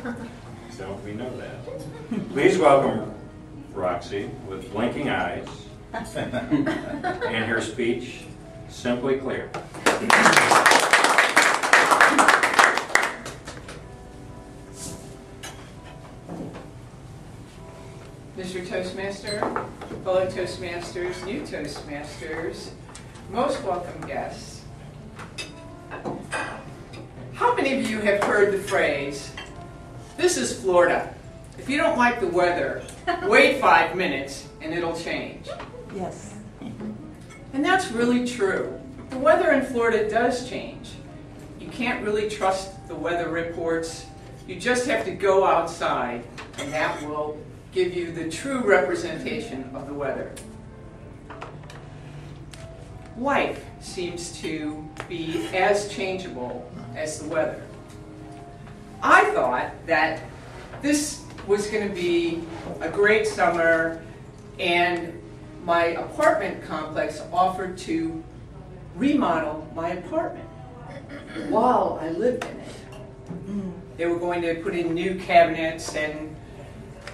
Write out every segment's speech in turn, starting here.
So we know that. Please welcome Roxie with blinking eyes and her speech simply clear. Mr. Toastmaster, fellow Toastmasters, new Toastmasters, most welcome guests. How many of you have heard the phrase, "This is Florida. If you don't like the weather, wait 5 minutes and it'll change"? Yes. And that's really true. The weather in Florida does change. You can't really trust the weather reports. You just have to go outside, and that will give you the true representation of the weather. Life seems to be as changeable as the weather. I thought that this was going to be a great summer, and my apartment complex offered to remodel my apartment while I lived in it. They were going to put in new cabinets and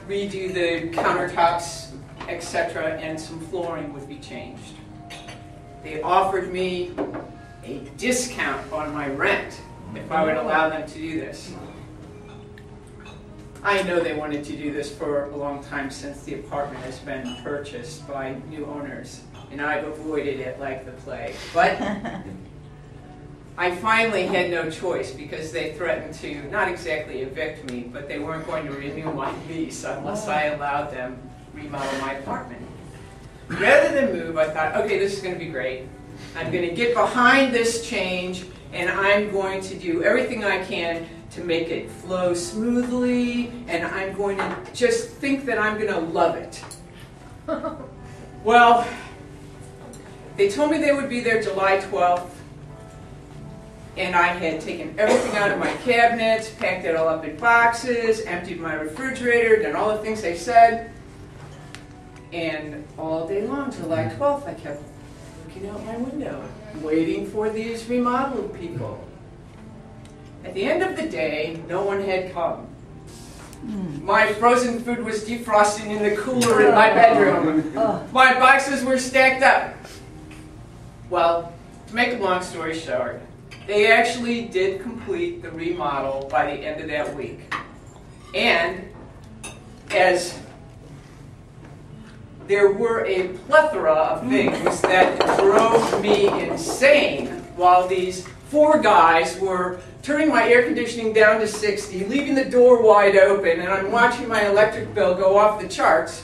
redo the countertops, etc., and some flooring would be changed. They offered me a discount on my rent if I would allow them to do this. I know they wanted to do this for a long time since the apartment has been purchased by new owners, and I've avoided it like the plague. But I finally had no choice because they threatened to not exactly evict me, but they weren't going to renew my lease unless I allowed them to remodel my apartment. Rather than move, I thought, okay, this is going to be great. I'm going to get behind this change, and I'm going to do everything I can to make it flow smoothly, and I'm going to just think that I'm going to love it. Well, they told me they would be there July 12th. And I had taken everything out of my cabinets, packed it all up in boxes, emptied my refrigerator, done all the things they said. And all day long, July 12th, I kept looking out my window, waiting for these remodel people. At the end of the day, no one had come. My frozen food was defrosting in the cooler in my bedroom. My boxes were stacked up. Well, to make a long story short, they actually did complete the remodel by the end of that week. And as there were a plethora of things that drove me insane while these 4 guys were turning my air conditioning down to 60, leaving the door wide open, and I'm watching my electric bill go off the charts.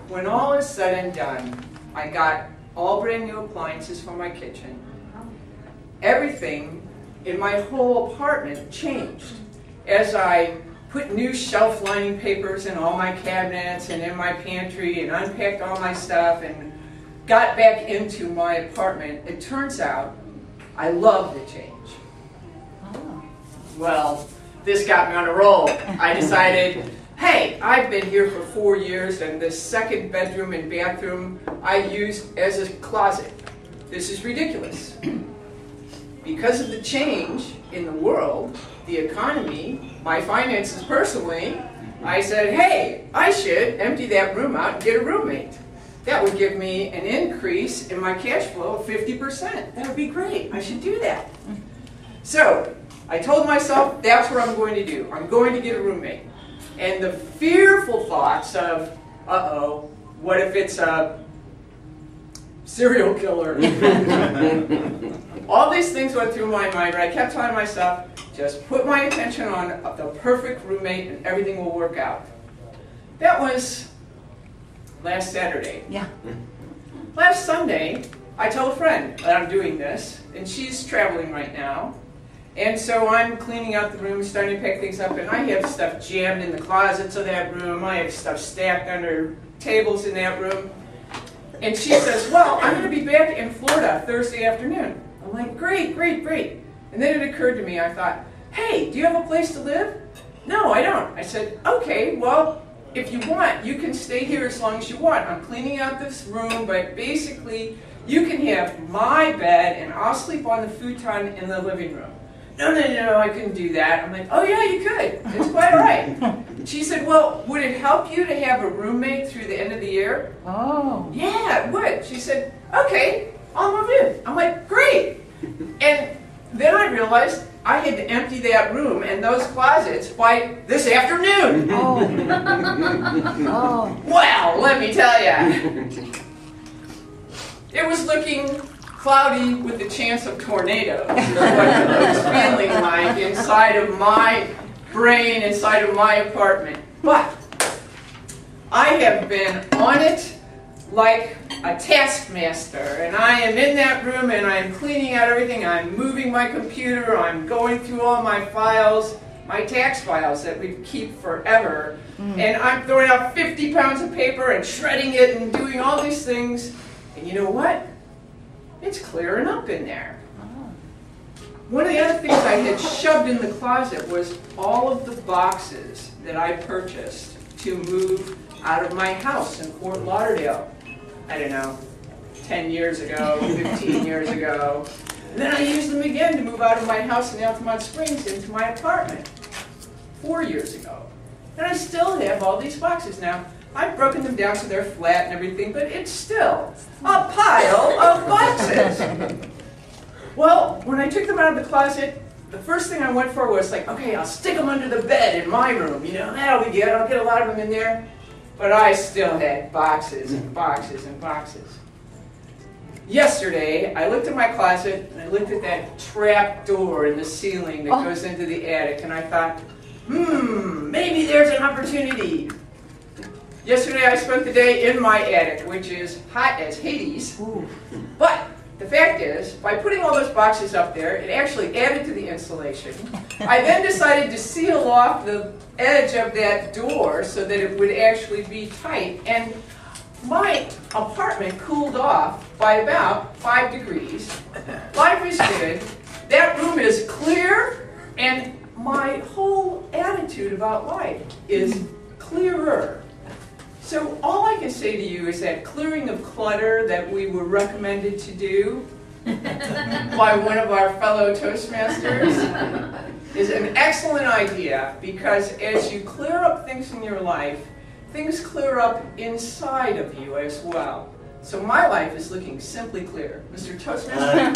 When all is said and done, I got all brand new appliances for my kitchen. Everything in my whole apartment changed as I put new shelf lining papers in all my cabinets and in my pantry and unpacked all my stuff and got back into my apartment. It turns out I love the change. Well, this got me on a roll. I decided, hey, I've been here for 4 years, and this second bedroom and bathroom I used as a closet. This is ridiculous. Because of the change in the world, the economy, my finances personally, I said, hey, I should empty that room out and get a roommate. That would give me an increase in my cash flow of 50%. That would be great. I should do that. So I told myself, that's what I'm going to do. I'm going to get a roommate. And the fearful thoughts of, uh-oh, what if it's a serial killer? All these things went through my mind, but I kept telling myself, just put my attention on the perfect roommate and everything will work out. That was last Saturday. Yeah. Last Sunday, I tell a friend that I'm doing this, and she's traveling right now. And so I'm cleaning out the room, starting to pick things up, and I have stuff jammed in the closets of that room. I have stuff stacked under tables in that room. And she says, well, I'm going to be back in Florida Thursday afternoon. I'm like, great, great, great. And then it occurred to me, I thought, hey, do you have a place to live? No, I don't. I said, okay, well, if you want, you can stay here as long as you want. I'm cleaning out this room, but basically, you can have my bed, and I'll sleep on the futon in the living room. no, I couldn't do that. I'm like, oh yeah, you could. It's quite all right. She said, well, would it help you to have a roommate through the end of the year? Oh. Yeah, it would. She said, okay, I'll move in. I'm like, great. And then I realized I had to empty that room and those closets by this afternoon. Oh. Oh. Well, let me tell you. It was looking cloudy with the chance of tornadoes, is what it was feeling like inside of my brain, inside of my apartment. But I have been on it like a taskmaster, and I am in that room and I'm cleaning out everything. I'm moving my computer, I'm going through all my files, my tax files that we keep forever, and I'm throwing out 50 pounds of paper and shredding it and doing all these things. And you know what? It's clearing up in there. One of the other things I had shoved in the closet was all of the boxes that I purchased to move out of my house in Fort Lauderdale. I don't know, 10 years ago, 15 years ago. And then I used them again to move out of my house in Altamont Springs into my apartment 4 years ago. And I still have all these boxes now. I've broken them down so they're flat and everything, but it's still a pile of boxes. Well, when I took them out of the closet, the first thing I went for was like, okay, I'll stick them under the bed in my room. You know, that'll be good. I'll get a lot of them in there. But I still had boxes and boxes and boxes. Yesterday, I looked at my closet and I looked at that trap door in the ceiling that goes into the attic, and I thought, maybe there's an opportunity. Yesterday I spent the day in my attic, which is hot as Hades. Ooh. But the fact is, by putting all those boxes up there, it actually added to the insulation. I then decided to seal off the edge of that door so that it would actually be tight. And my apartment cooled off by about 5 degrees. Life is good. That room is clear, and my whole attitude about life is clearer. So all I can say to you is that clearing of clutter that we were recommended to do by one of our fellow Toastmasters is an excellent idea, because as you clear up things in your life, things clear up inside of you as well. So my life is looking simply clear. Mr. Toastmaster?